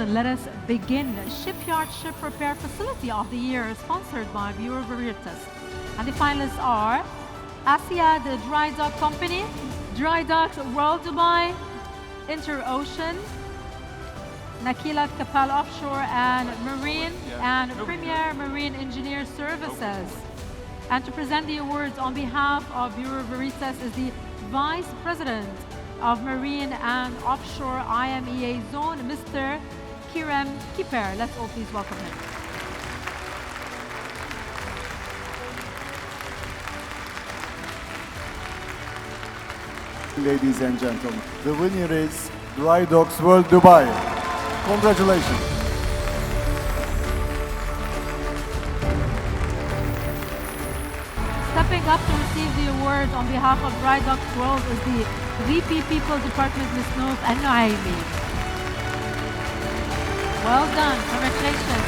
gentlemen, let us begin. Shipyard Ship Repair Facility of the Year, sponsored by Bureau Veritas. And the finalists are Asia, the Drydock Company, Drydocks World Dubai, Interocean, Nakilat Kapal Offshore and Marine, and Premier Marine Engineer Services. And to present the awards on behalf of Bureau Veritas is the Vice President of Marine and Offshore IMEA Zone, Mr. Kerem Kiper. Let's all please welcome him. Ladies and gentlemen, the winner is Drydocks World Dubai. Congratulations. Stepping up to receive the award on behalf of Drydocks World is the VP People Department, Ms. Nouf and Alnuaimi. Well done, congratulations.